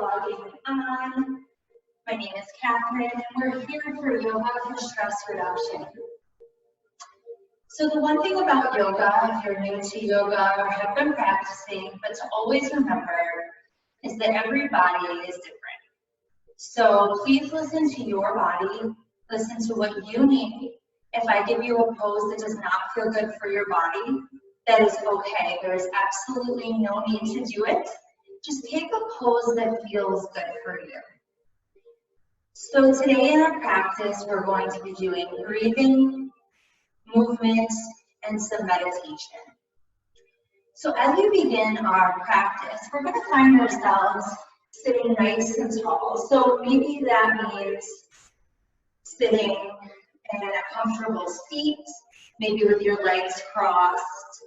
logging on. My name is Katherine, and we're here for yoga for stress reduction. So the one thing about yoga, if you're new to yoga or have been practicing, but to always remember is that every body is different. So please listen to your body, listen to what you need. If I give you a pose that does not feel good for your body, that is okay. There's absolutely no need to do it. Just take a pose that feels good for you. So today in our practice, we're going to be doing breathing, movement, and some meditation. So as we begin our practice, we're going to find ourselves sitting nice and tall. So maybe that means sitting in a comfortable seat, maybe with your legs crossed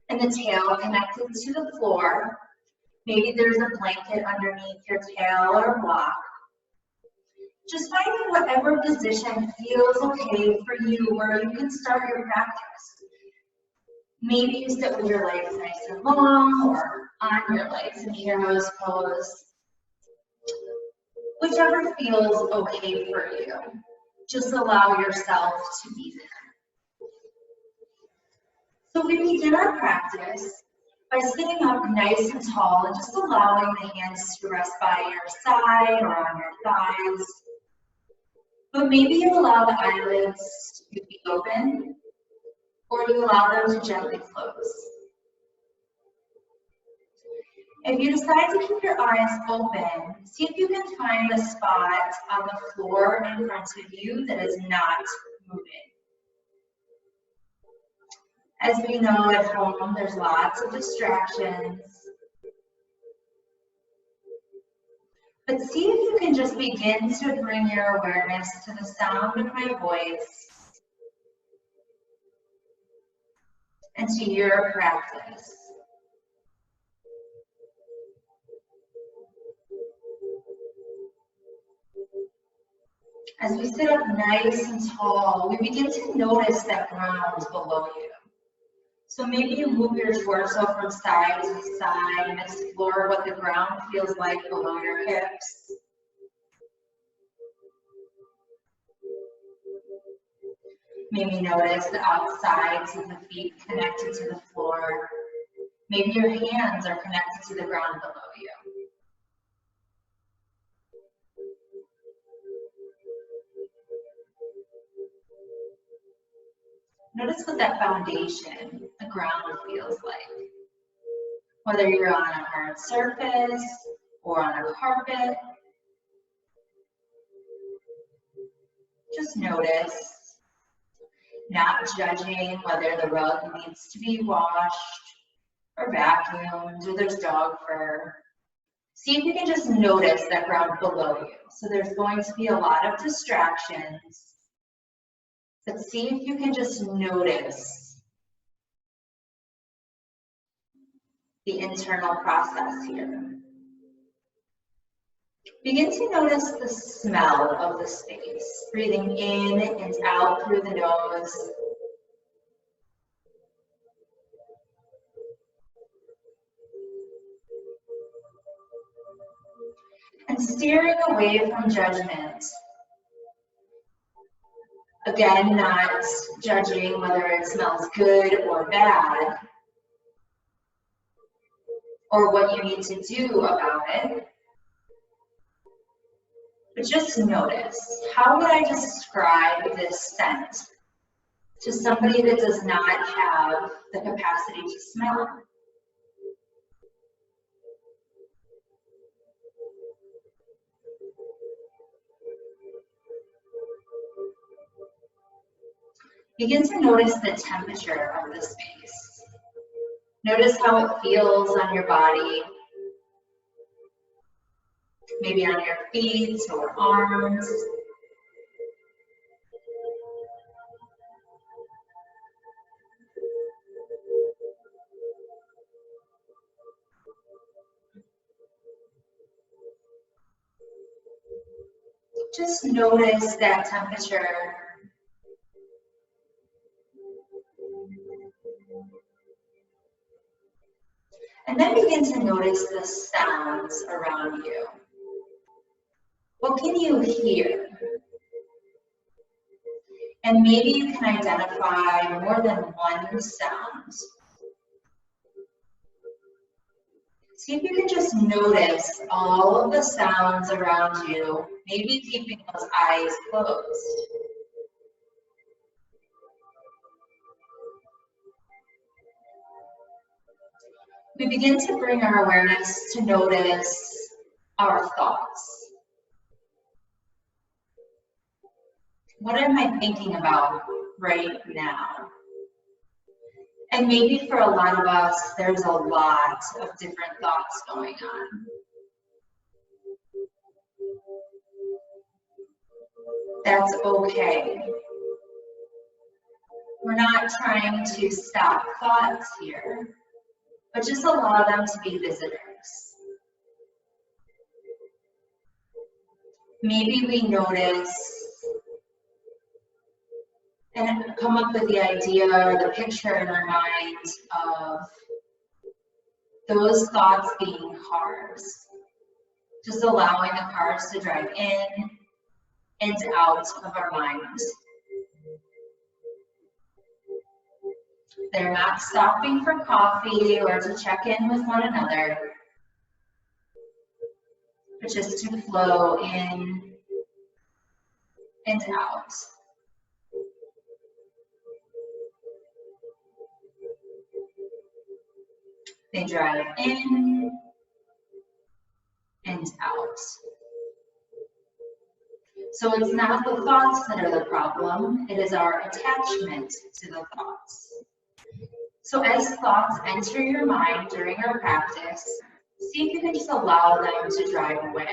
and the tail connected to the floor. Maybe there's a blanket underneath your tail or block. Just finding whatever position feels okay for you where you can start your practice. Maybe you sit with your legs nice and long or on your legs in hero's pose. Whichever feels okay for you. Just allow yourself to be there. So we begin our practice by sitting up nice and tall and just allowing the hands to rest by your side or on your thighs. But maybe you allow the eyelids to be open or you allow them to gently close. If you decide to keep your eyes open, see if you can find a spot on the floor in front of you that is not moving. As we know at home, there's lots of distractions. But see if you can just begin to bring your awareness to the sound of my voice and to your practice. As we sit up nice and tall, we begin to notice that ground below you. So maybe you move your torso from side to side and explore what the ground feels like below your hips. Maybe notice the outsides of the feet connected to the floor. Maybe your hands are connected to the ground below you. Notice what that foundation, the ground, feels like. Whether you're on a hard surface or on a carpet, just notice, not judging whether the rug needs to be washed or vacuumed or there's dog fur. See if you can just notice that ground below you. So there's going to be a lot of distractions. But see if you can just notice the internal process here. Begin to notice the smell of the space, breathing in and out through the nose. And steering away from judgment. Again, not judging whether it smells good or bad, or what you need to do about it. But just notice, how would I describe this scent to somebody that does not have the capacity to smell? Begin to notice the temperature of the space. Notice how it feels on your body, maybe on your feet or arms. Just notice that temperature. And then begin to notice the sounds around you. What can you hear? And maybe you can identify more than one sound. See if you can just notice all of the sounds around you, maybe keeping those eyes closed. We begin to bring our awareness to notice our thoughts. What am I thinking about right now? And maybe for a lot of us, there's a lot of different thoughts going on. That's okay. We're not trying to stop thoughts here, but just allow them to be visitors. Maybe we notice and come up with the idea or the picture in our mind of those thoughts being cars. Just allowing the cars to drive in and out of our mind. They're not stopping for coffee or to check in with one another, but just to flow in and out. They drive in and out. So it's not the thoughts that are the problem, it is our attachment to the thoughts. So as thoughts enter your mind during our practice, see if you can just allow them to drive away.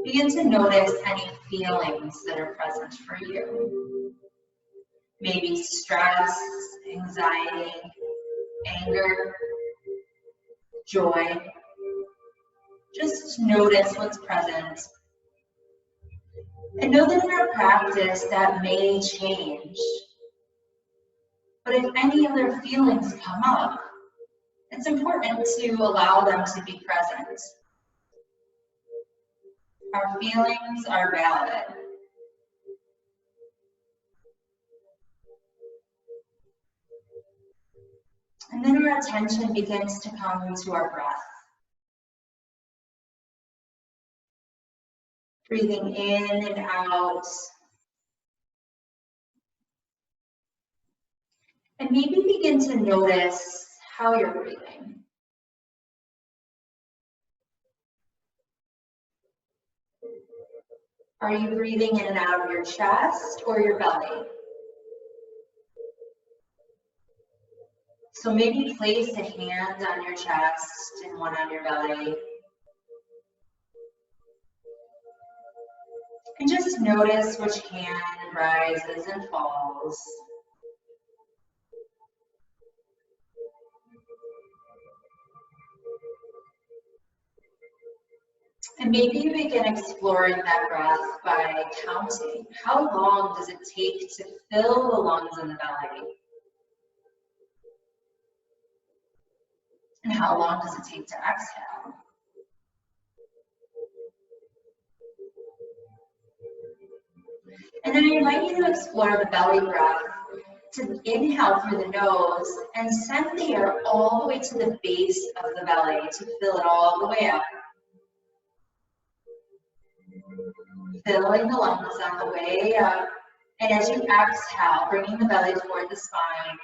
Begin to notice any feelings that are present for you. Maybe stress, anxiety, anger, joy. Just notice what's present. And know that in our practice that may change. But if any other feelings come up, it's important to allow them to be present. Our feelings are valid. And then our attention begins to come to our breath. Breathing in and out. And maybe begin to notice how you're breathing. Are you breathing in and out of your chest or your belly? So maybe place a hand on your chest and one on your belly. And just notice which hand rises and falls. And maybe you begin exploring that breath by counting. How long does it take to fill the lungs and the belly? And how long does it take to exhale? And then I invite you to explore the belly breath, to inhale through the nose and send the air all the way to the base of the belly to fill it all the way up. Filling the lungs on the way up. And as you exhale, bringing the belly toward the spine.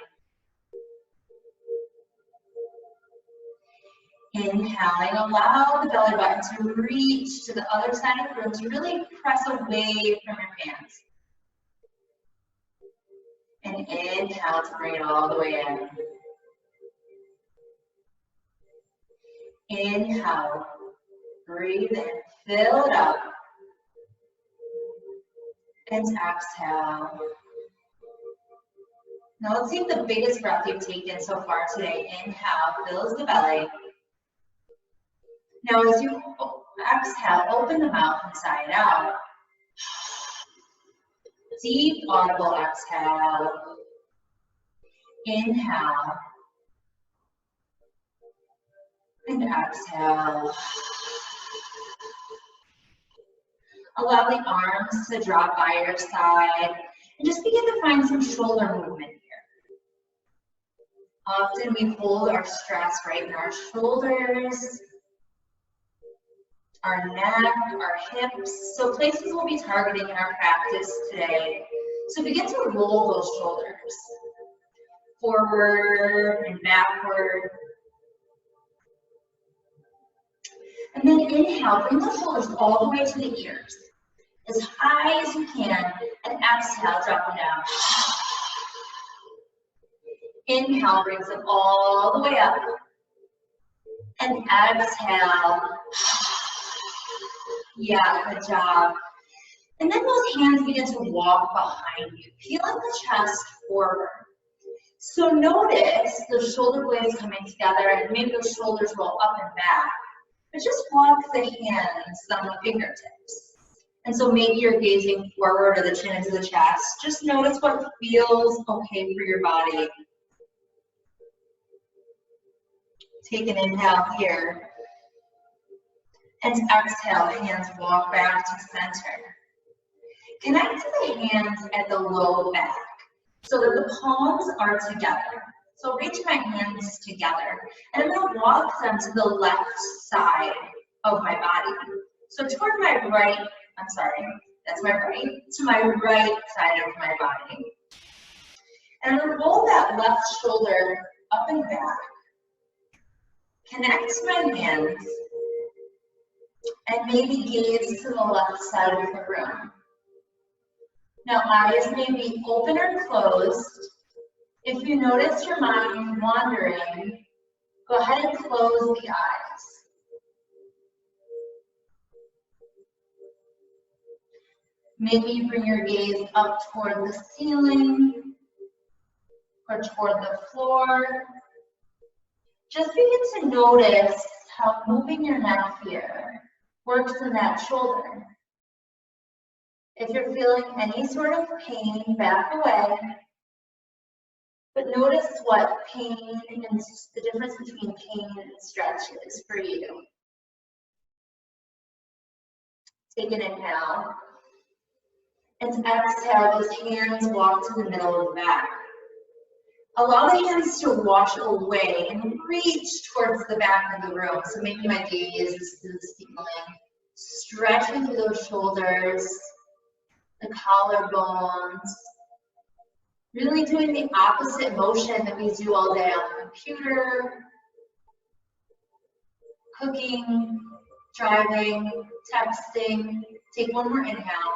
Inhaling, allow the belly button to reach to the other side of the room, to really press away from your hands. And inhale to bring it all the way in. Inhale, breathe in, fill it up. And exhale. Now let's take the biggest breath you've taken so far today. Inhale, fills the belly. Now as you exhale, open the mouth inside out. Deep audible exhale. Inhale. And exhale. Allow the arms to drop by your side and just begin to find some shoulder movement here. Often we hold our stress right in our shoulders, our neck, our hips. So places we'll be targeting in our practice today. So begin to roll those shoulders forward and backward. And then inhale, bring the shoulders all the way to the ears, as high as you can, and exhale, drop them down. Inhale, brings them all the way up, and exhale. Yeah, good job. And then those hands begin to walk behind you, peeling the chest forward. So notice the shoulder blades coming together, and maybe those shoulders roll up and back. But just walk the hands on the fingertips. And so maybe you're gazing forward or the chin into the chest. Just notice what feels okay for your body. Take an inhale here. And exhale, hands walk back to center. Connect to the hands at the low back so that the palms are together. So reach my hands together, and I'm going to walk them to the left side of my body. So toward my right, I'm sorry, that's my right, to my right side of my body. And I'm going to roll that left shoulder up and back. Connect my hands, and maybe gaze to the left side of the room. Now eyes may be open or closed. If you notice your mind wandering, go ahead and close the eyes. Maybe you bring your gaze up toward the ceiling or toward the floor. Just begin to notice how moving your neck here works in that shoulder. If you're feeling any sort of pain, back away. But notice what pain and the difference between pain and stretch is for you. Take an inhale. And exhale, those hands walk to the middle of the back. Allow the hands to wash away and reach towards the back of the room. So maybe my gaze is to the ceiling. Stretching through those shoulders, the collarbones. Really doing the opposite motion that we do all day on the computer, cooking, driving, texting. Take one more inhale.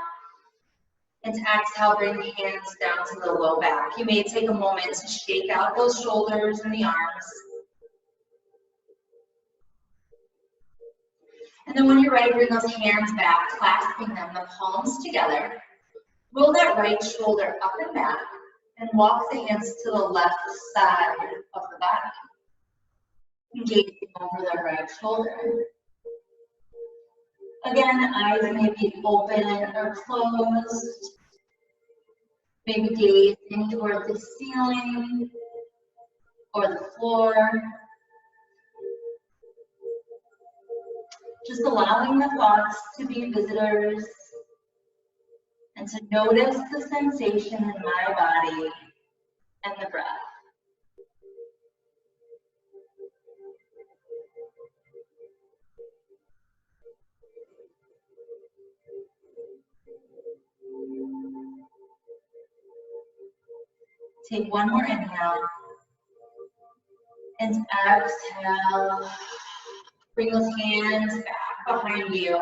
And exhale, bring the hands down to the low back. You may take a moment to shake out those shoulders and the arms. And then when you're ready, bring those hands back, clasping them, the palms together. Roll that right shoulder up and back. And walk the hands to the left side of the body. Gazing over the right shoulder. Again, eyes may be open or closed. Maybe gazing toward the ceiling or the floor. Just allowing the thoughts to be visitors. And to notice the sensation in my body and the breath. Take one more inhale. And exhale. Bring those hands back behind you.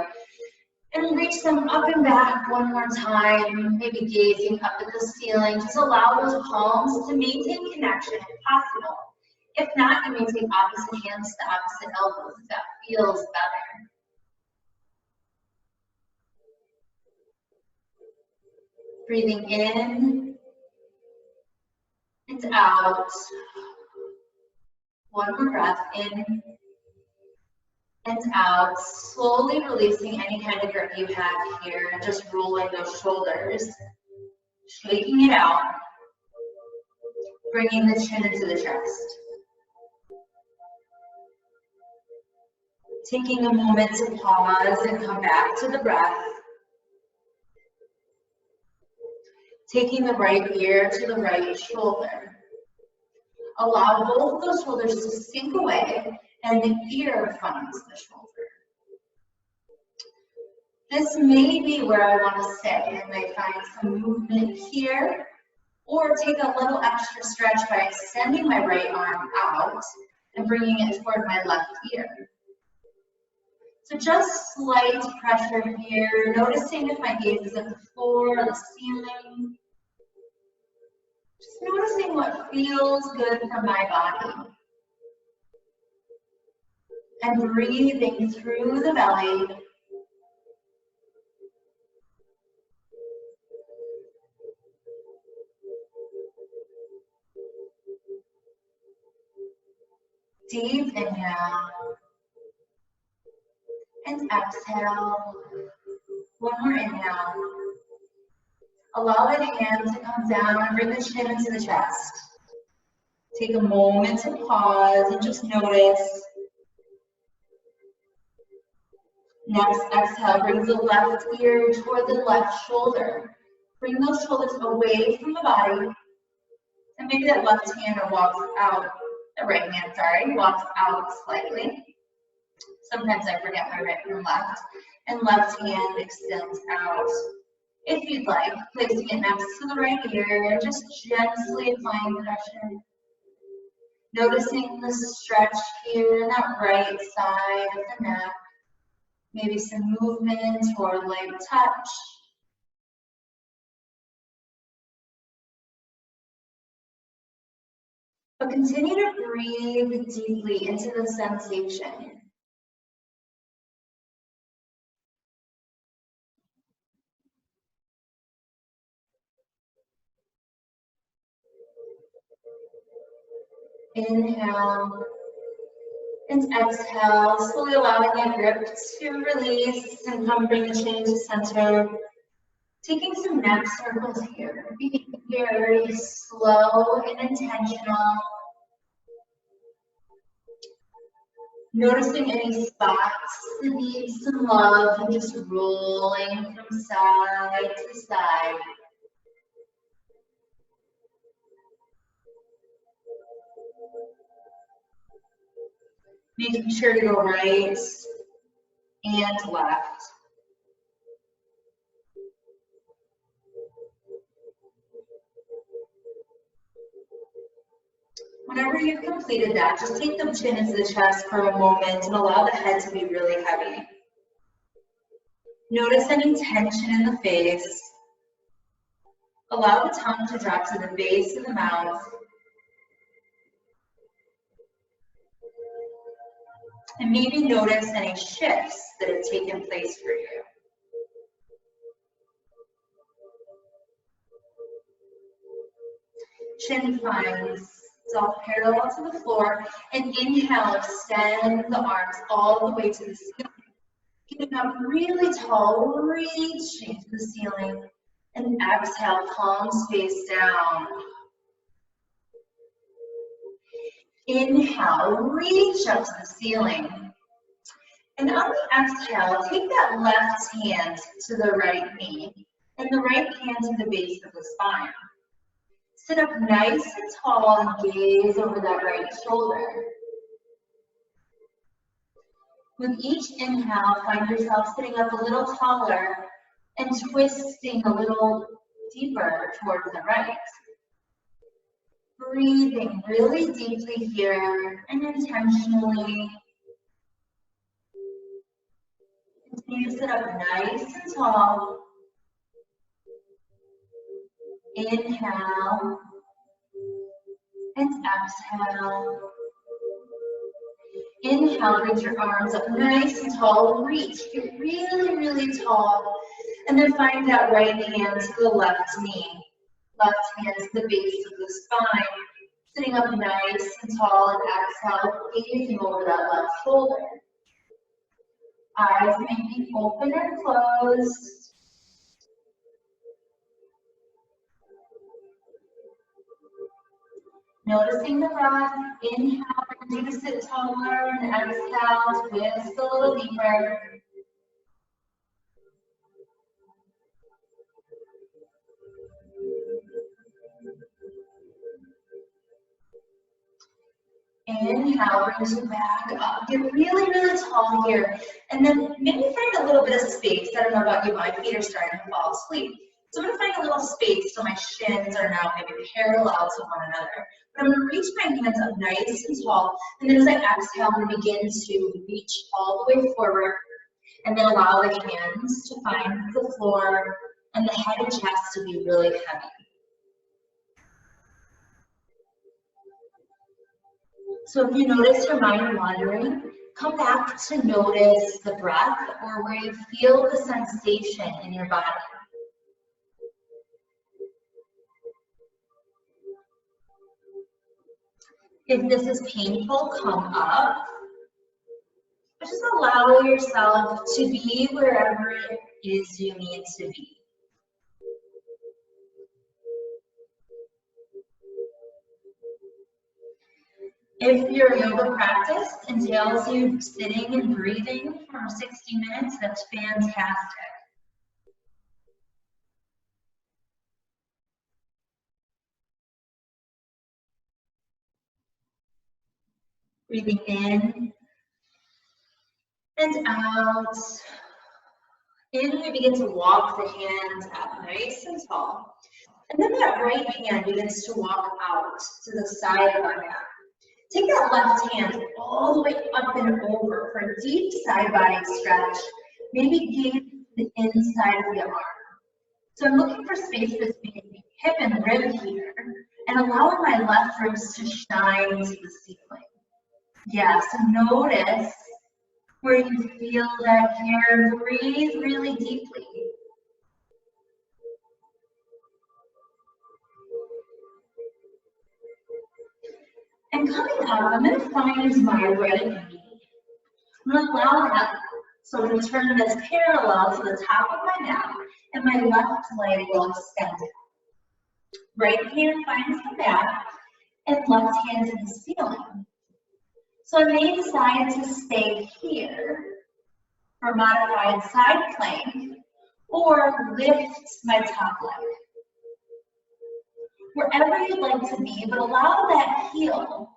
And reach them up and back one more time, maybe gazing up at the ceiling. Just allow those palms to maintain connection if possible. If not, you may take opposite hands to opposite elbows if that feels better. Breathing in and out. One more breath in and out, slowly releasing any kind of grip you have here, and just rolling those shoulders, shaking it out, bringing the chin into the chest. Taking a moment to pause and come back to the breath. Taking the right ear to the right shoulder. Allow both of those shoulders to sink away and the ear finds the shoulder. This may be where I want to sit. I might find some movement here, or take a little extra stretch by extending my right arm out and bringing it toward my left ear. So just slight pressure here, noticing if my gaze is at the floor or the ceiling. Just noticing what feels good for my body. And breathing through the belly. Deep inhale. And exhale. One more inhale. Allow that hand to come down and bring the chin into the chest. Take a moment to pause and just notice. Next, exhale, bring the left ear toward the left shoulder. Bring those shoulders away from the body. And maybe that left hand walks out, the right hand, sorry, walks out slightly. Sometimes I forget my right from left. And left hand extends out. If you'd like, placing it next to the right ear and just gently applying pressure. Noticing the stretch here in that right side of the neck. Maybe some movement or light touch. But continue to breathe deeply into the sensation. Inhale and exhale, slowly allowing that grip to release and come bring the chin to center. Taking some neck circles here, being very slow and intentional. Noticing any spots that need some love and just rolling from side to side. Making sure to go right and left. Whenever you've completed that, just take the chin into the chest for a moment and allow the head to be really heavy. Notice any tension in the face. Allow the tongue to drop to the base of the mouth. And maybe notice any shifts that have taken place for you. Chin finds itself parallel to the floor, and inhale, extend the arms all the way to the ceiling. Getting up really tall, reaching to the ceiling, and exhale, palms face down. Inhale, reach up to the ceiling. And on the exhale, take that left hand to the right knee and the right hand to the base of the spine. Sit up nice and tall and gaze over that right shoulder. With each inhale, find yourself sitting up a little taller and twisting a little deeper towards the right. Breathing really deeply here and intentionally. Continue to sit up nice and tall. Inhale and exhale. Inhale, reach your arms up nice and tall. Reach, get really, really tall. And then find that right hand to the left knee. Left hand to the base of the spine. Sitting up nice and tall and exhale, gazing over that left shoulder. Eyes may be open or closed. Noticing the breath. Inhale, bring you to sit taller, and exhale, twist a little deeper. Inhale, brings you back up. Get really, really tall here. And then maybe find a little bit of space. I don't know about you, but my feet are starting to fall asleep. So I'm going to find a little space so my shins are now maybe parallel to one another. But I'm going to reach my hands up nice and tall. And then as I exhale, I'm going to begin to reach all the way forward. And then allow the hands to find the floor and the head and chest to be really heavy. So if you notice your mind wandering, come back to notice the breath or where you feel the sensation in your body. If this is painful, come up. But just allow yourself to be wherever it is you need to be. If your yoga practice entails you sitting and breathing for 60 minutes, that's fantastic. Breathing in and out. In, we begin to walk the hands up nice and tall. And then that right hand begins to walk out to the side of our mat. Take that left hand all the way up and over for a deep side body stretch. Maybe gaze the inside of the arm. So I'm looking for space between hip and rib here and allowing my left ribs to shine to the ceiling. Yeah, so notice where you feel that here. Breathe really deeply. And coming up, I'm going to find my right knee. I'm going to allow that. So I'm going to turn this parallel to the top of my mat, and my left leg will extend. Right hand finds the mat, and left hand to the ceiling. So I may decide to stay here for modified side plank, or lift my top leg. Wherever you'd like to be, but allow that heel.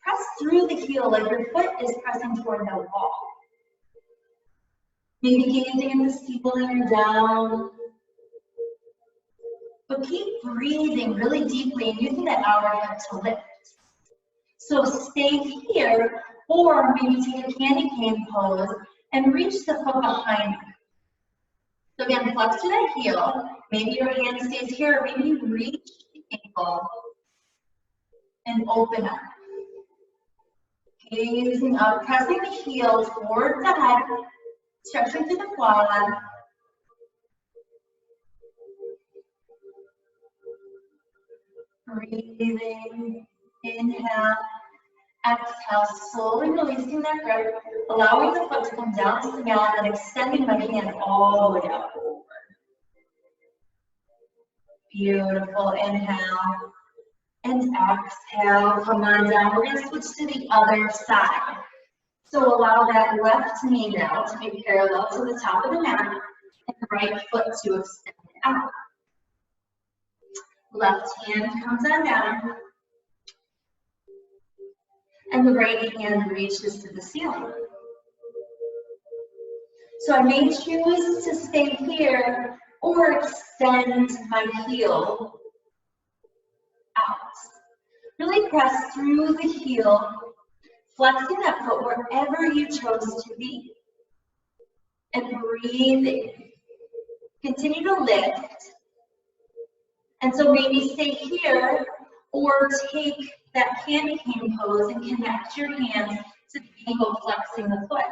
Press through the heel like your foot is pressing toward the wall. Maybe gazing at the ceiling or down. But keep breathing really deeply and using that outer hip to lift. So stay here, or maybe take a candy cane pose and reach the foot behind you. So again, flex to that heel. Maybe your hand stays here, or maybe you reach the ankle and open up. Gazing up, pressing the heel toward the head, stretching through the quad. Breathing, inhale, exhale, slowly releasing that grip, allowing the foot to come down to the mat and extending my hand all the way up. Beautiful, inhale. And exhale, come on down. We're going to switch to the other side. So allow that left knee now to be parallel to the top of the mat and the right foot to extend out. Left hand comes on down. And the right hand reaches to the ceiling. So I may choose to stay here or extend my heel out. Really press through the heel, flexing that foot wherever you chose to be. And breathing. Continue to lift. And so maybe stay here or take that candy cane pose and connect your hands to the ankle, flexing the foot.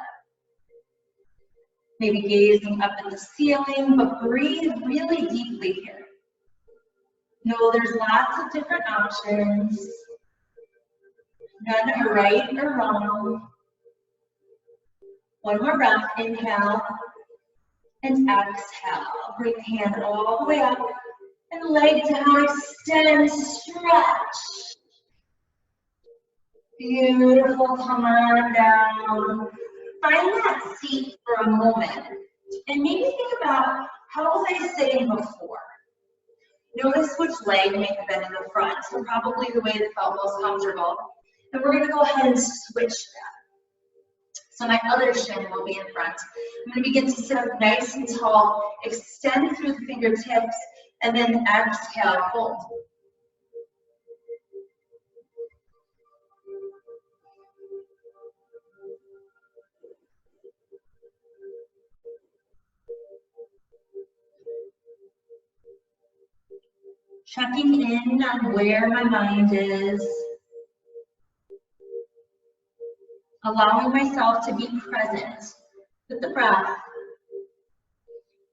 Maybe gazing up at the ceiling, but breathe really deeply here. No, there's lots of different options. None are right or wrong. One more breath, inhale and exhale. Bring the hand all the way up and leg down, extend, stretch. Beautiful, come on down. Find that seat for a moment and maybe think about, how was I sitting before? Notice which leg may have been in the front, so probably the way that felt most comfortable. And we're going to go ahead and switch that. So my other shin will be in front. I'm going to begin to sit up nice and tall, extend through the fingertips, and then exhale, hold. Checking in on where my mind is. Allowing myself to be present with the breath.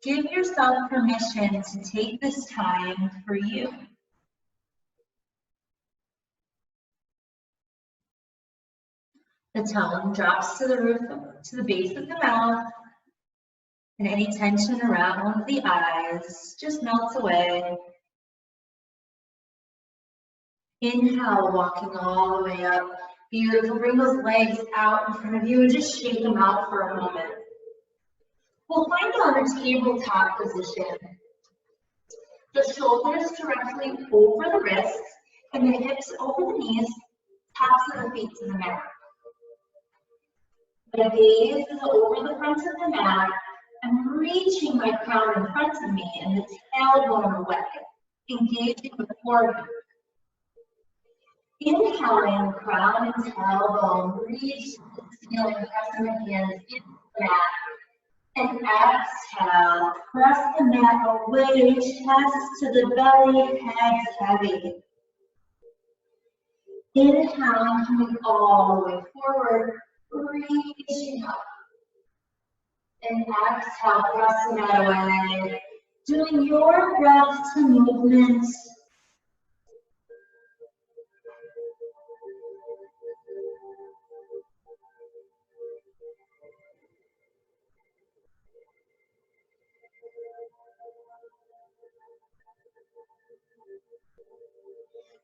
Give yourself permission to take this time for you. The tongue drops to the roof, to the base of the mouth, and any tension around the eyes just melts away. Inhale, walking all the way up. Beautiful. Bring those legs out in front of you and just shake them out for a moment. We'll find our tabletop position. The shoulders directly over the wrists and the hips over the knees, tops of the feet to the mat. My gaze is over the front of the mat. I'm reaching my crown in front of me and the tailbone away, engaging the forehead. Inhaling, crown and tailbone, reach the ceiling, pressing the hands into the mat. And exhale, press the mat away, chest to the belly, head heavy. Inhaling, coming all the way forward, reaching up. And exhale, press the mat away. Doing your breath to movement.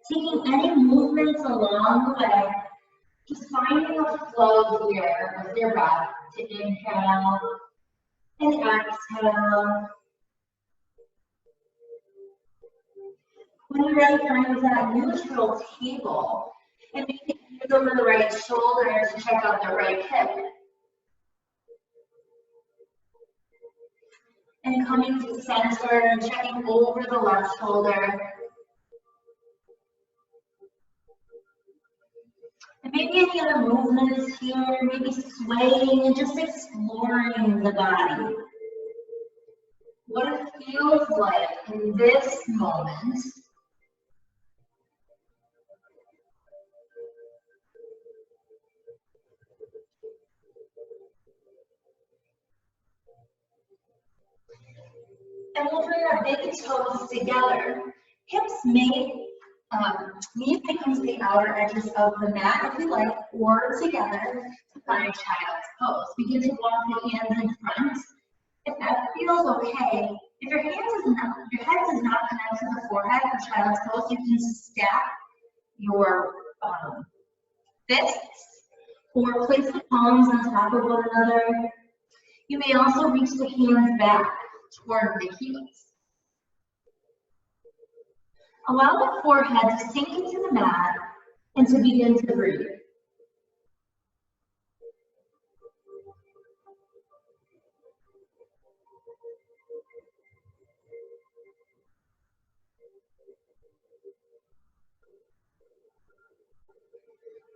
Taking any movements along the way, just finding a flow here with your breath to inhale and exhale. When you're ready, find that neutral table and maybe hands over the right shoulder to check out the right hip. And coming to center and checking over the left shoulder. And maybe any other movements here, maybe swaying and just exploring the body. What it feels like in this moment. And we'll bring our big toes together. Hips may knees may come to the outer edges of the mat if you like, or together to find child's pose. Begin to walk the hands in front. If that feels okay, if your head does not connect to the forehead for child's pose, you can stack your fists or place the palms on top of one another. You may also reach the hands back toward the heels. Allow the forehead to sink into the mat and to begin to breathe.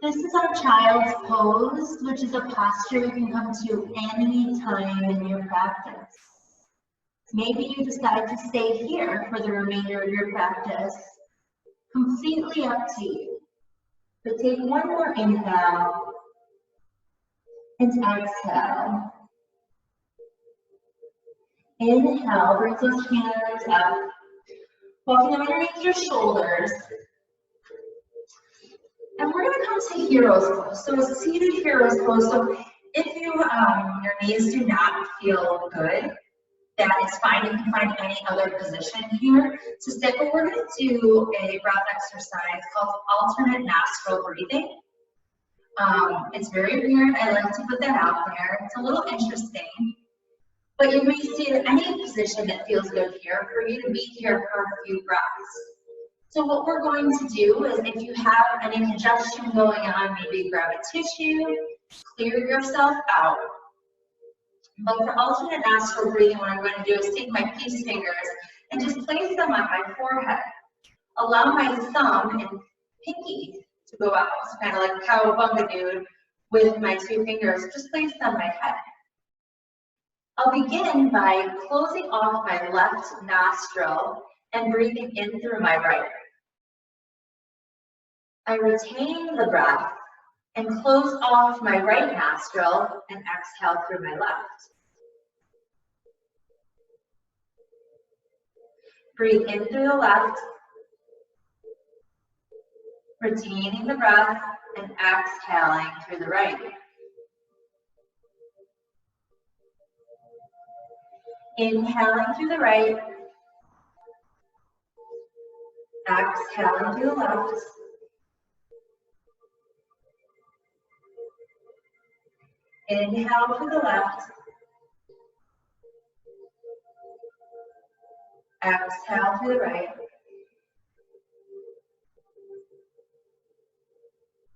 This is our child's pose, which is a posture you can come to any time in your practice. Maybe you decide to stay here for the remainder of your practice. Completely up to you. But take one more inhale and exhale. Inhale, bring those hands up. Walking them underneath your shoulders. And we're going to come to hero's pose. So a seated hero's pose. So if you your knees do not feel good, that is fine. You can find any other position here to sit, but we're going to do a breath exercise called alternate nostril breathing. It's very weird. I like to put that out there. It's a little interesting, but you may see any position that feels good here for you to be here for a few breaths. So what we're going to do is, if you have any congestion going on, maybe grab a tissue, clear yourself out. But for alternate nostril breathing, what I'm going to do is take my peace fingers and just place them on my forehead. Allow my thumb and pinky to go out, so kind of like cowabunga dude with my two fingers. Just place them on my head. I'll begin by closing off my left nostril and breathing in through my right. I retain the breath and close off my right nostril and exhale through my left. Breathe in through the left, retaining the breath and exhaling through the right. Inhaling through the right, exhaling through the left. Inhale through the left, exhale through the right.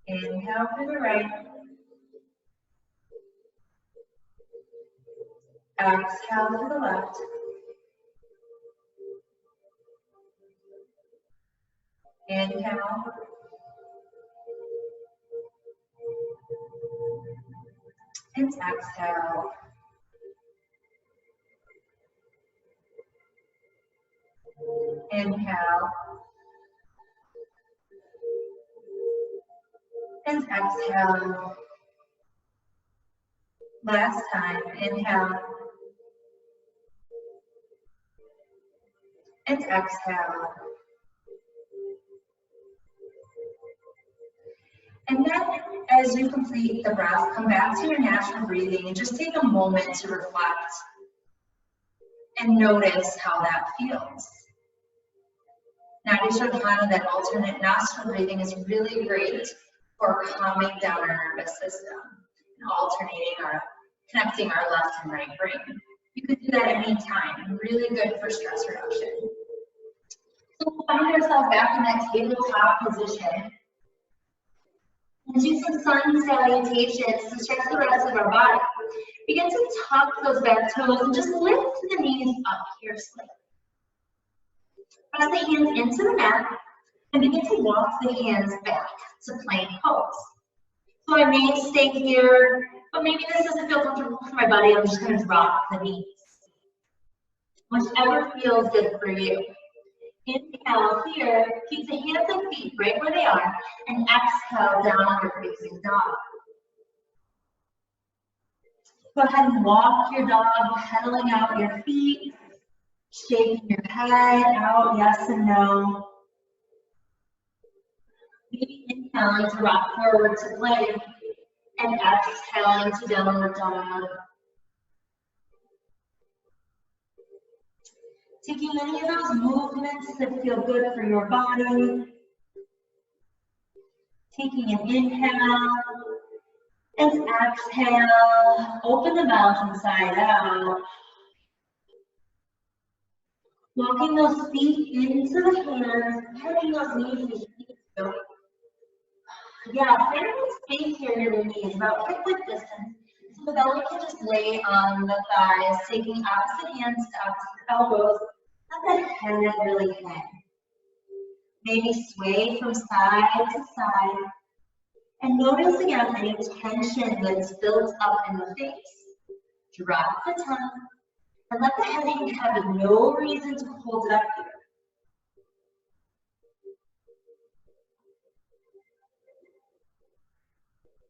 Inhale through the right, exhale through the left. Inhale. And exhale. Inhale. And exhale. Last time, inhale. And exhale. And then as you complete the breath, come back to your natural breathing and just take a moment to reflect and notice how that feels. Nadi Shodhana, that alternate nostril breathing, is really great for calming down our nervous system and alternating connecting our left and right brain. You could do that anytime. Really good for stress reduction. So we'll find ourselves back in that tabletop position. And do some sun salutations to stretch the rest of our body. Begin to tuck those back toes and just lift the knees up here slightly. Press the hands into the mat and begin to walk the hands back to plank pose. So I may stay here, but maybe this doesn't feel comfortable for my body. I'm just going to drop the knees. Whichever feels good for you. Inhale here, keep the hands and feet right where they are, and exhale down on your facing dog. Go ahead and walk your dog, pedaling out your feet, shaking your head out, yes and no. Maybe inhaling to rock forward to plank, and exhaling to downward dog. Taking any of those movements that feel good for your body. Taking an inhale and exhale. Open the mouth inside out. Walking those feet into the hands, turning those knees to heel. Yeah, find a space here near the knees, about hip-width distance. So the belly can just lay on the thighs, taking opposite hands to opposite elbows. Let the head really hang. Maybe sway from side to side. And notice again any tension that's built up in the face. Drop the tongue and let the head hang heavy. No reason to hold it up here.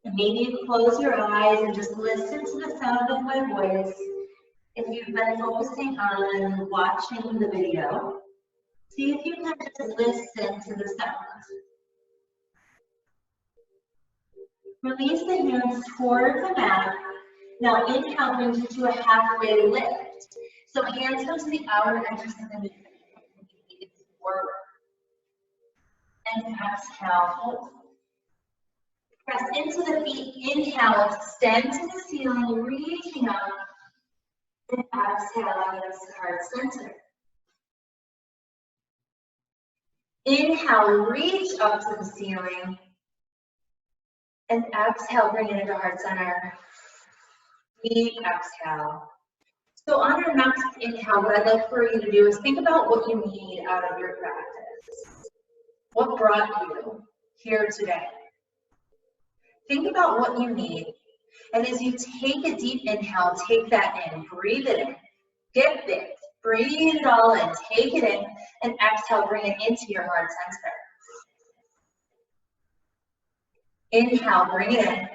And maybe you close your eyes and just listen to the sound of my voice. If you've been focusing on watching the video, see if you can just listen to the sound. Release the hands toward the mat. Now inhale brings you to a halfway lift. So hands come to the outer edges of the knee forward. And exhale, hold. Press into the feet. Inhale, extend to the ceiling, reaching up. And exhale against the heart center. Inhale, reach up to the ceiling. And exhale, bring it into heart center. Deep exhale. So on your next inhale, what I'd like for you to do is think about what you need out of your practice. What brought you here today? Think about what you need. And as you take a deep inhale, take that in, breathe it in, get big, breathe it all in, take it in, and exhale, bring it into your heart center. Inhale, bring it in.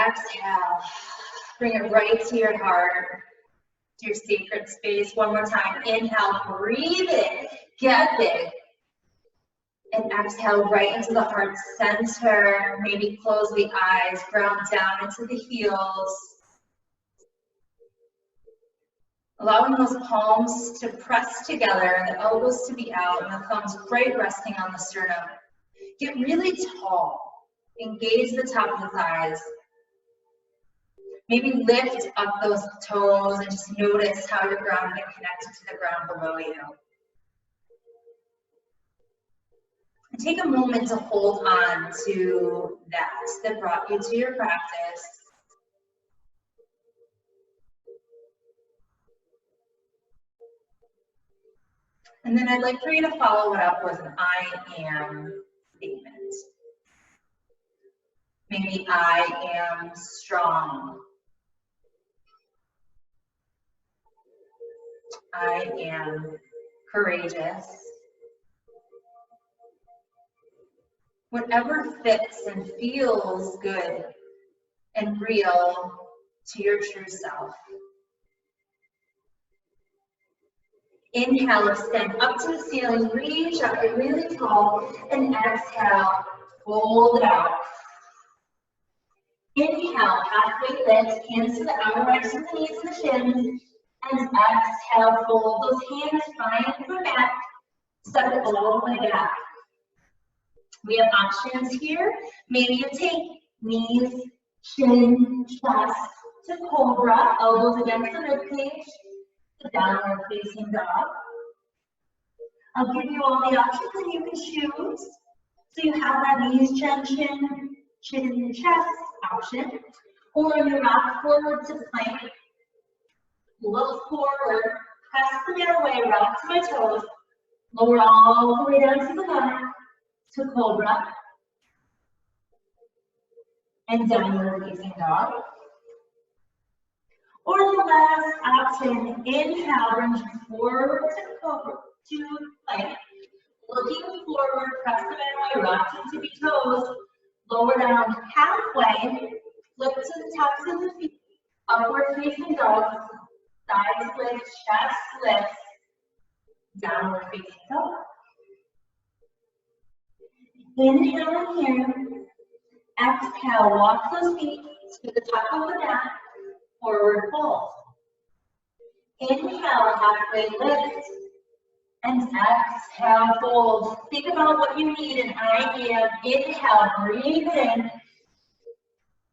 Exhale, bring it right to your heart, to your sacred space. One more time. Inhale, breathe it, get big. And exhale right into the heart center. Maybe close the eyes, ground down into the heels. Allowing those palms to press together, the elbows to be out, and the thumbs right resting on the sternum. Get really tall. Engage the top of the thighs. Maybe lift up those toes and just notice how you're grounded and connected to the ground below you. And take a moment to hold on to that brought you to your practice. And then I'd like for you to follow it up with an I am statement. Maybe I am strong. I am courageous. Whatever fits and feels good and real to your true self. Inhale, extend up to the ceiling, reach up, get really tall, and exhale, fold it out. Inhale, halfway lift, hands to the outer edges of the knees and the shins, and exhale, fold those hands, find the mat, step it all the way back. We have options here. Maybe you take knees, chin, chest to cobra, elbows against the ribcage, to downward facing dog. I'll give you all the options and you can choose. So you have that knees, chin, chest option. Or you rock forward to plank, look forward, press the mat away, rock to my toes, lower all the way down to the mat, to cobra, and downward facing dog. Or the last option, inhale, brings you forward to cobra, to plank. Looking forward, press the mat away, rock to the tippy toes, lower down halfway, flip to the tops of the feet, upward facing dog, thighs lift, chest lifts, downward facing dog. Inhale in here, exhale, walk those feet to the top of the mat, forward fold. Inhale, halfway lift, and exhale, fold. Think about what you need, an idea. Inhale, breathe in,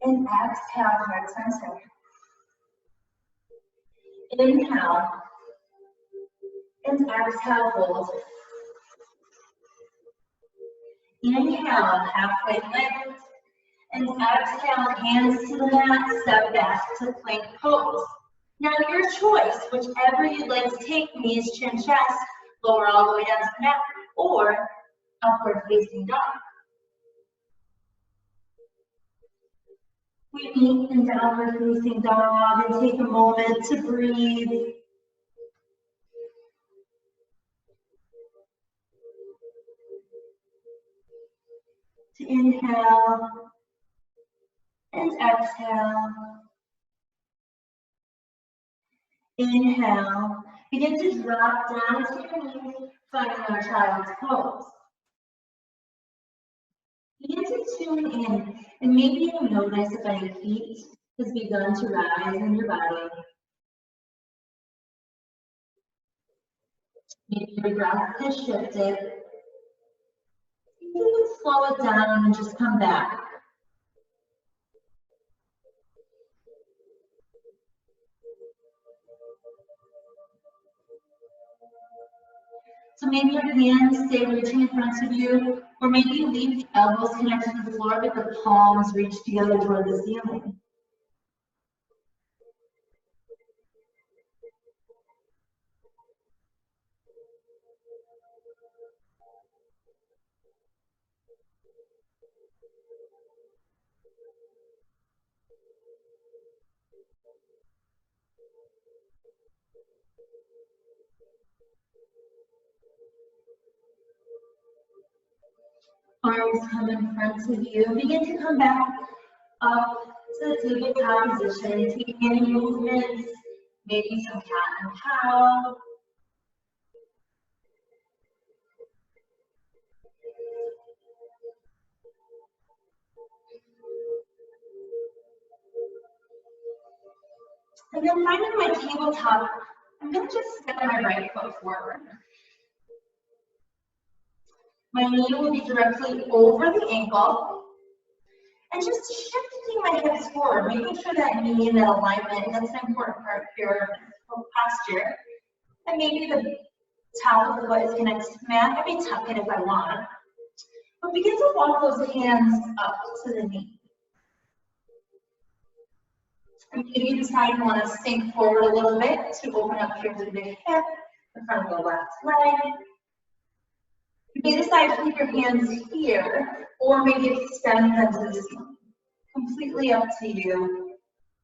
and exhale, heart center. Inhale, and exhale, fold. Inhale, halfway lift, and exhale, hands to the mat, step back to plank pose. Now your choice, whichever you'd like to take, knees, chin, chest, lower all the way down to the mat, or upward facing dog. We meet in downward facing dog and take a moment to breathe. To inhale and exhale. Inhale. Begin to drop down to your knees, finding our child's pose. Begin to tune in, and maybe you'll notice if any heat has begun to rise in your body. Maybe your breath has shifted. You can slow it down and just come back. So maybe your hands stay reaching in front of you, or maybe you leave the elbows connected to the floor, but the palms reach together toward the ceiling. Arms come in front of you. Begin to come back up to the tabletop position. Take any movements, maybe some cat and cow. And then finding my tabletop, I'm going to just step my right foot forward. My knee will be directly over the ankle. And just shifting my hips forward, making sure that knee and that alignment, that's an important part here for posture. And maybe the top of the foot is connected to the mat. I may tuck it if I want. But begin to walk those hands up to the knee. And maybe you decide you want to sink forward a little bit to open up here to the big hip, the front of the left leg. You may decide to keep your hands here, or maybe extend them to the ceiling. Completely up to you.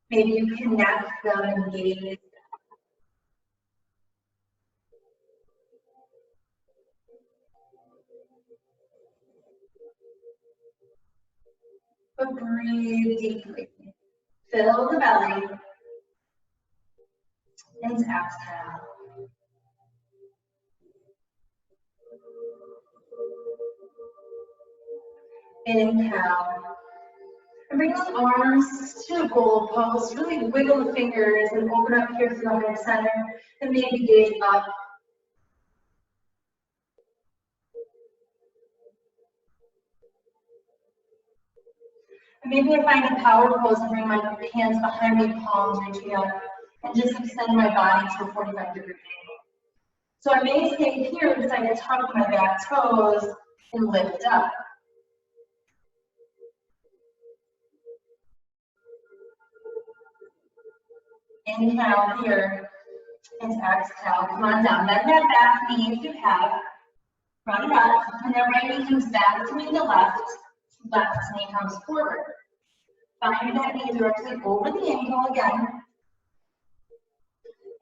Maybe you connect them and gaze. But breathe deeply. Fill the belly. And exhale. Inhale. And bring those arms to the goal pose. Really wiggle the fingers and open up here to the heart center. And maybe gaze up. And maybe I find a power pose and bring my hands behind me, palms reaching up, and just extend my body to a 45-degree angle. So I may stay here because I can tuck my back toes and lift up. Inhale here and exhale. Come on down. Bend that back knee if you have. Run it up. And then right knee comes back to meet the left. Left knee comes forward. Find that knee directly over the ankle again.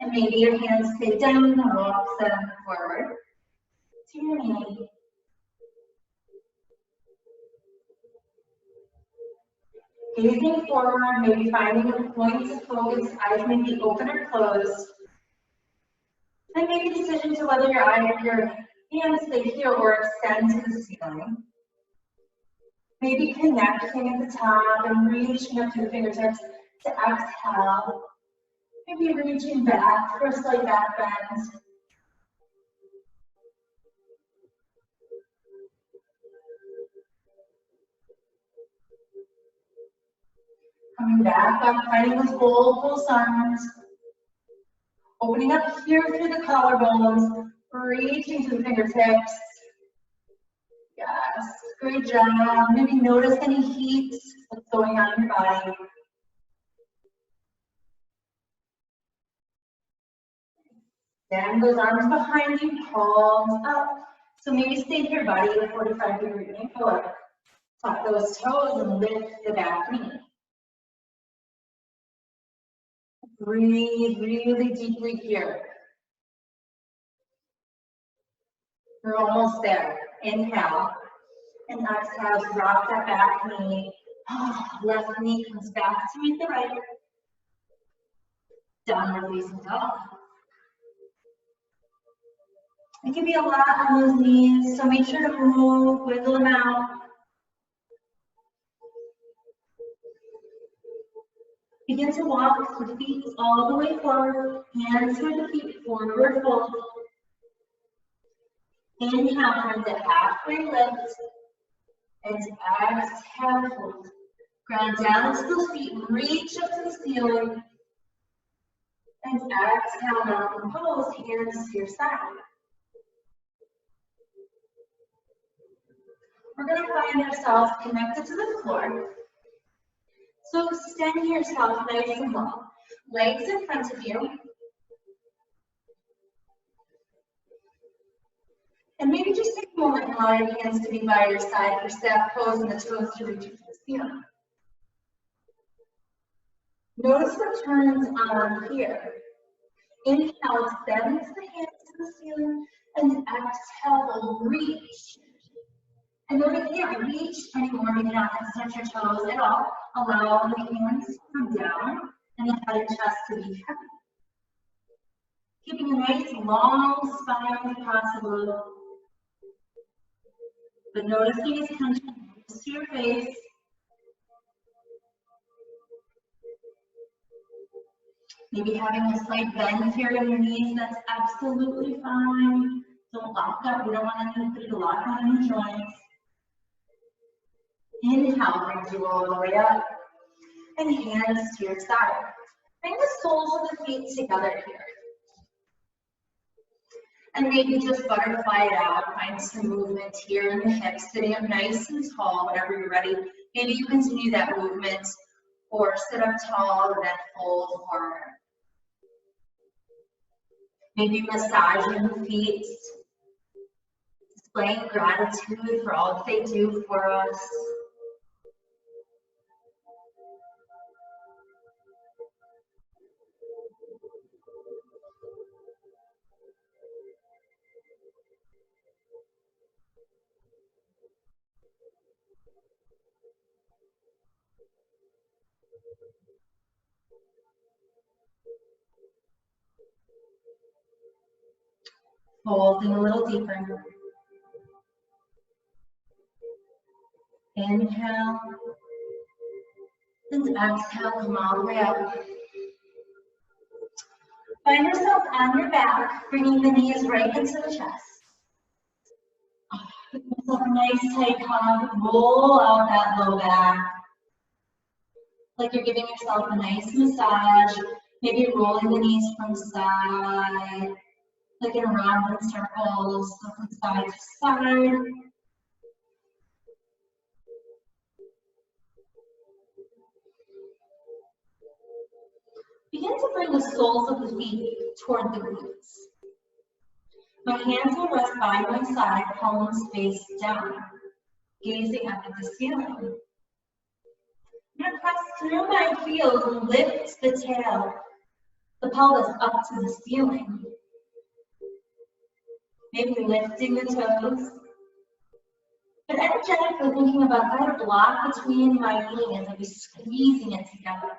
And maybe your hands stay down and walk them forward to your knee. Gazing forward, maybe finding a point to focus, eyes may be open or closed. Then make a decision to whether your hands stay here or extend to the ceiling. Maybe connecting at the top and reaching up to the fingertips to exhale. Maybe reaching back for a slight back bend. Coming back up, finding those goal pulse arms. Opening up here through the collarbones, reaching to the fingertips. Yes, great job. Maybe notice any heat that's going on in your body. Stand those arms behind you, palms up. So maybe stay here, body at a 45-degree angle. Tuck those toes and lift the back knee. Breathe really deeply here. You're almost there. Inhale. And exhale, drop that back knee. Left knee comes back to meet the right. Downward facing dog. It can be a lot on those knees, so make sure to move, wiggle them out. Begin to walk the feet all the way forward, hands to the feet, forward fold. Inhale, find the halfway lift, and exhale, fold. Ground down to those feet, reach up to the ceiling, and exhale, mountain pose, hands to your side. we're going to find ourselves connected to the floor. So extend yourself nice and long. Legs in front of you. And maybe just take a moment and allow your hands to be by your side for step pose and the toes to reach to the ceiling. Notice what turns on here. Inhale, extend the hands to the ceiling, and exhale, reach. And then we can't reach anymore, we cannot touch your toes at all. Allow the hands to come down and the head and chest to be heavy. Keeping a nice long spine if possible. But noticing as tension moves to your face. Maybe having a slight bend here in your knees, that's absolutely fine. Don't lock up, we don't want anybody to lock on any joints. Inhale, brings you all the way up. And hands to your side. Bring the soles of the feet together here. And maybe just butterfly it out, find some movement here in the hips, sitting up nice and tall whenever you're ready. Maybe you continue that movement or sit up tall and then fold forward. Maybe massaging the feet, displaying gratitude for all that they do for us. Folding a little deeper. Inhale. And exhale, come all the way up. Find yourself on your back, bringing the knees right into the chest. Give yourself a nice tight hug. Roll out that low back. Like you're giving yourself a nice massage. Maybe rolling the knees from side. Like in round circles, so from side to side. Begin to bring the soles of the feet toward the glutes. My hands will rest by my side, palms face down, gazing up at the ceiling. I'm going to press through my heels and lift the tail, the pelvis up to the ceiling. Maybe lifting the toes. But energetically thinking about if I had a block between my knees, I'd be squeezing it together.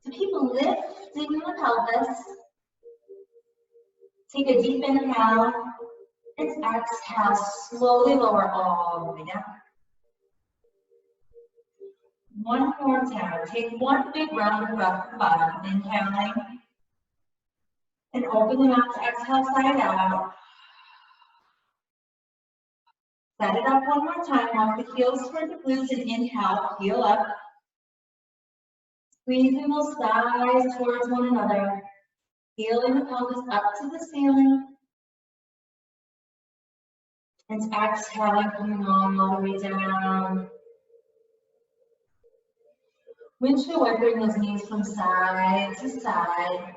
So keep lifting the pelvis. Take a deep inhale and exhale. Slowly lower all the way down. One more time. Take one big round of breath at the bottom. Inhaling. And open the mouth to exhale side out. Set it up one more time. Walk the heels toward the glutes and inhale. Heel up. Squeezing those thighs towards one another. Feeling the pelvis up to the ceiling. And exhaling, coming all the way down. Windshield wiping those knees from side to side.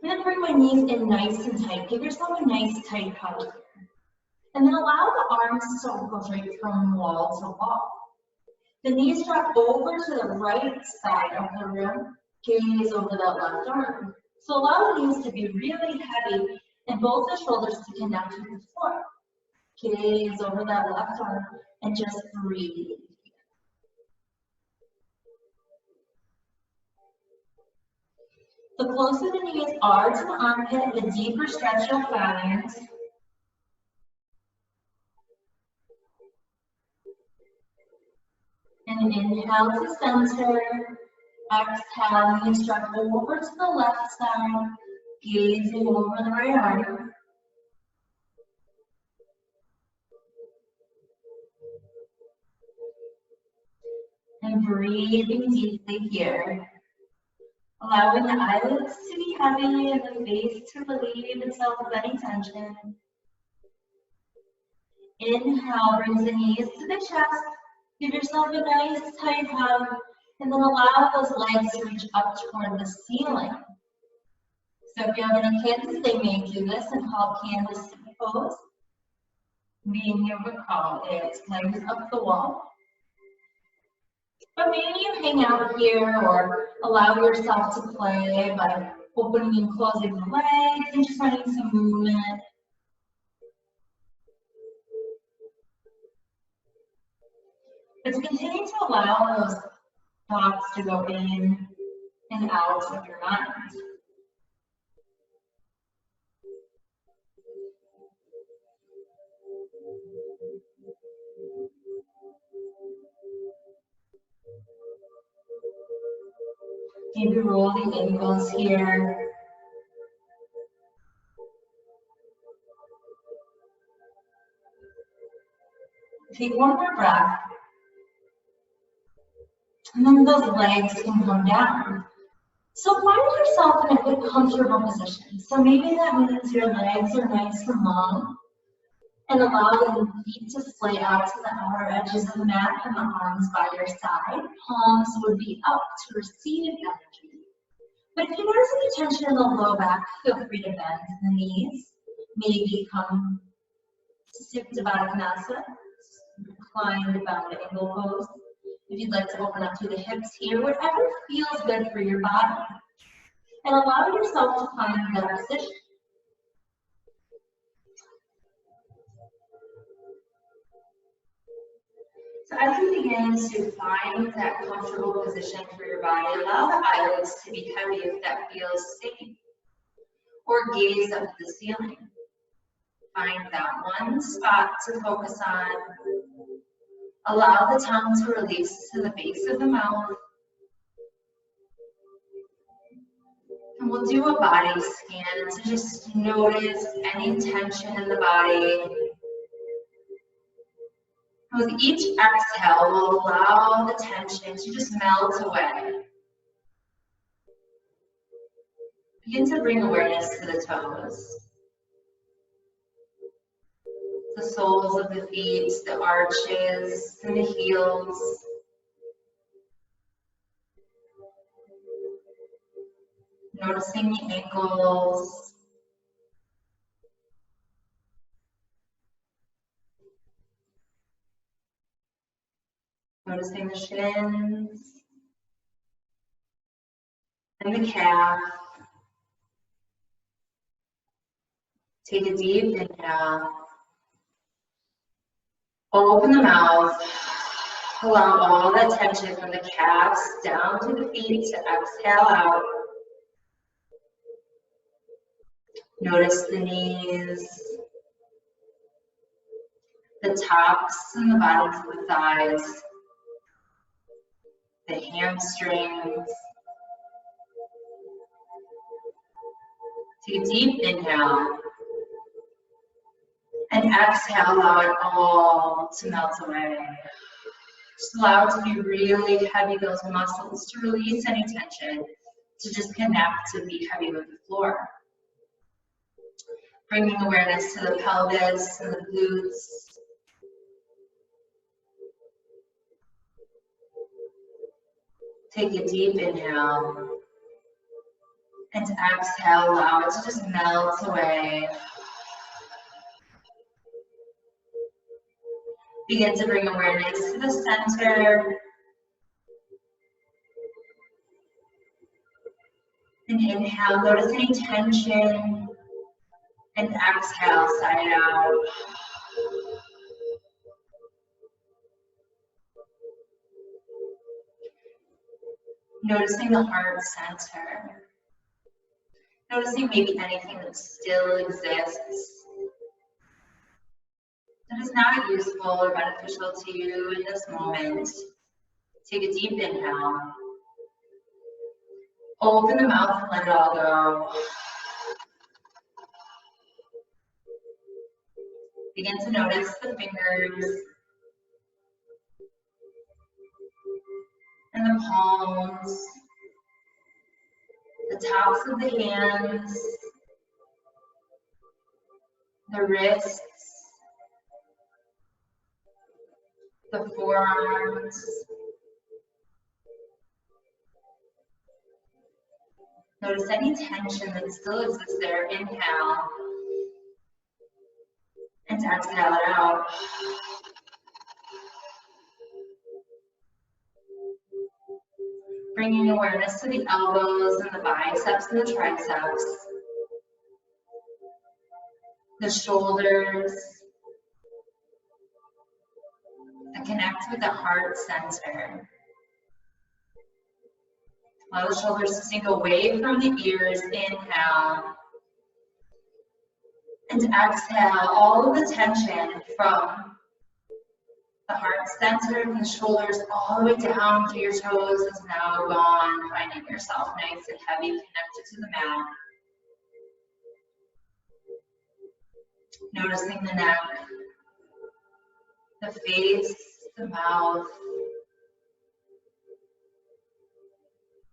I'm going to bring my knees in nice and tight. Give yourself a nice tight hug here. And then allow the arms to rotate from wall to wall. The knees drop over to the right side of the room. Gaze over that left arm. So allow the knees to be really heavy and both the shoulders to connect with the floor. Gaze over that left arm and just breathe. The closer the knees are to the armpit, the deeper stretch you'll find. And inhale to center. Exhale, knees drop over to the left side, gazing over the right arm. breathing deeply here. Allowing the eyelids to be heavy and the face to relieve itself of any tension. Inhale, brings the knees to the chest. Give yourself a nice tight hug, and then allow those legs to reach up toward the ceiling. So if you have any kids, they may do this and call canvas pose. Meaning you would call it legs up the wall. But maybe you hang out here or allow yourself to play by opening and closing the legs and just running some movement. But to continue to allow those thoughts to go in and out of your mind. Maybe roll the ankles here. Take one more breath. And then those legs can come down. So find yourself in a good, comfortable position. So maybe that means your legs are nice and long. And allow the feet to splay out to the outer edges of the mat and the arms by your side. Palms would be up to receive energy. But if you notice any tension in the low back, feel free to bend the knees. Maybe come to Supta Baddha, reclined bound angle pose. If you'd like to open up through the hips here, whatever feels good for your body. And allow yourself to find that position. So as you begin to find that comfortable position for your body, allow the eyelids to be heavy if that feels safe. Or gaze up at the ceiling. Find that one spot to focus on. Allow the tongue to release to the base of the mouth. And we'll do a body scan to just notice any tension in the body. With each exhale, we'll allow the tension to just melt away. Begin to bring awareness to the toes. The soles of the feet, the arches, and the heels. Noticing the ankles. Noticing the shins. And the calf. Take a deep inhale. Open the mouth. Allow all that tension from the calves down to the feet to exhale out. Notice the knees, the tops and the bottoms of the thighs, the hamstrings. Take a deep inhale. And exhale, allow it all to melt away. Just allow it to be really heavy, those muscles, to release any tension, to just connect, to be heavy with the floor. Bringing awareness to the pelvis and the glutes. Take a deep inhale. And exhale, allow it to just melt away. Begin to bring awareness to the center. And inhale, notice any tension. And exhale, side out. Noticing the heart center. Noticing maybe anything that still exists that is not useful or beneficial to you in this moment. Take a deep inhale. Open the mouth and let it all go. Begin to notice the fingers. and the palms, the tops of the hands, the wrists, the forearms. Notice any tension that still exists there. Inhale. And exhale it out. Bringing awareness to the elbows and the biceps and the triceps, the shoulders, and connect with the heart center. Allow the shoulders to sink away from the ears. Inhale. And exhale all of the tension from the heart center and the shoulders all the way down to your toes is now gone, finding yourself nice and heavy, connected to the mat. Noticing the neck, the face, the mouth,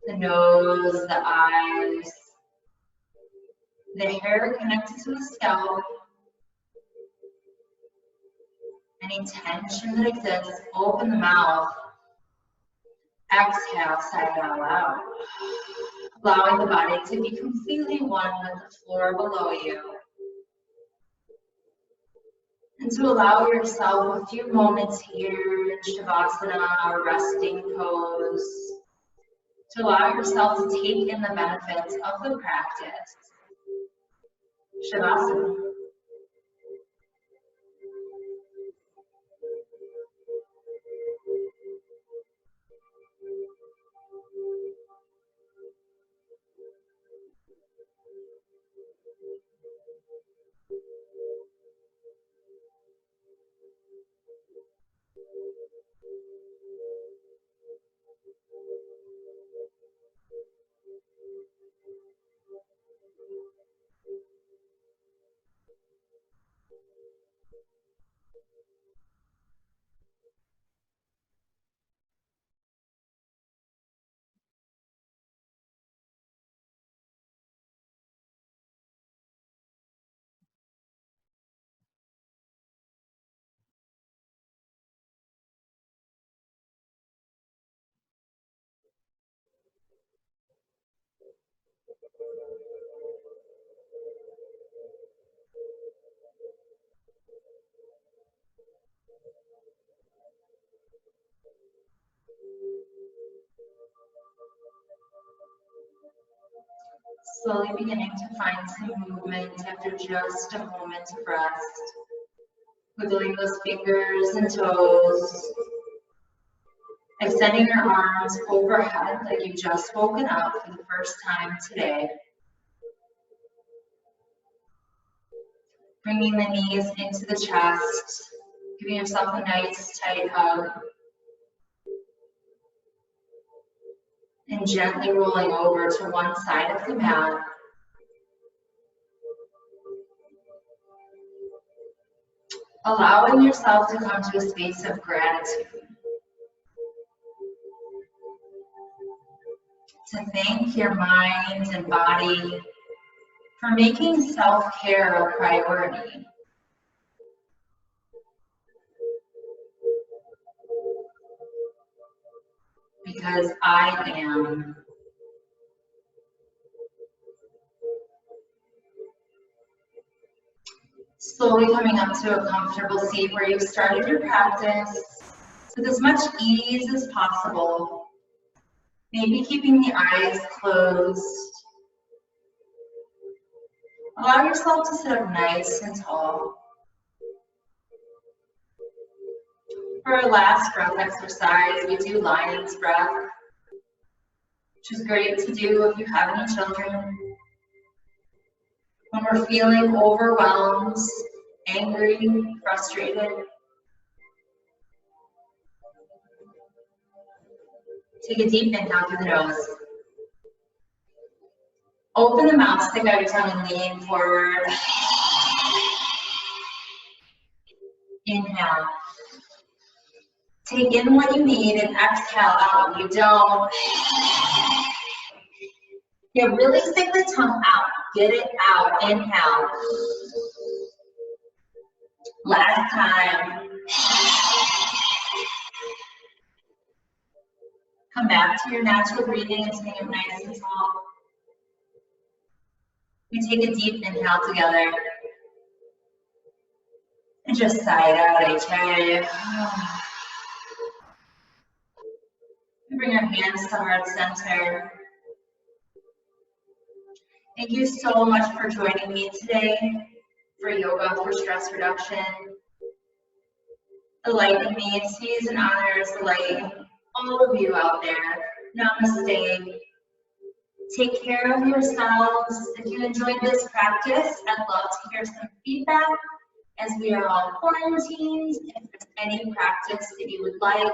the nose, the eyes, the hair connected to the scalp. Any tension that exists, open the mouth. Exhale, sigh it out loud. Allowing the body to be completely one with the floor below you. And to allow yourself a few moments here in Shavasana, or resting pose, to allow yourself to take in the benefits of the practice. Shavasana. Slowly beginning to find some movement after just a moment of rest. Wiggling those fingers and toes. Extending your arms overhead like you've just woken up for the first time today. Bringing the knees into the chest. Giving yourself a nice tight hug. And gently rolling over to one side of the mat. Allowing yourself to come to a space of gratitude. To thank your mind and body for making self-care a priority. Because I am. Slowly coming up to a comfortable seat where you've started your practice with as much ease as possible. Maybe keeping the eyes closed. Allow yourself to sit up nice and tall. For our last breath exercise, we do lion's breath, which is great to do if you have any children. When we're feeling overwhelmed, angry, frustrated, take a deep inhale through the nose. Open the mouth, stick out your tongue and lean forward. Inhale. Take in what you need and exhale out what you don't. Yeah, really stick the tongue out. Get it out. Inhale. Last time. Come back to your natural breathing and stay up nice and tall. We take a deep inhale together. And just sigh it out, HA. Bring our hands to heart center. Thank you so much for joining me today for yoga for stress reduction. The light in me sees and honors the light, all of you out there. Namaste. Take care of yourselves. If you enjoyed this practice, I'd love to hear some feedback as we are all quarantined. If there's any practice that you would like,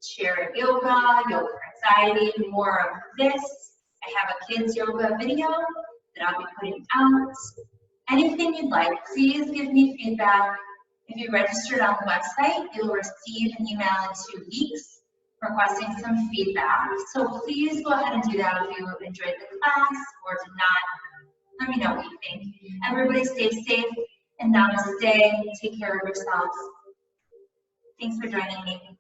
share yoga, yoga for anxiety, more of this. I have a kids yoga video that I'll be putting out. Anything you'd like, please give me feedback. If you registered on the website, you'll receive an email in 2 weeks requesting some feedback. So please go ahead and do that if you enjoyed the class or did not. Let me know what you think. Everybody stay safe and namaste. Take care of yourselves. Thanks for joining me.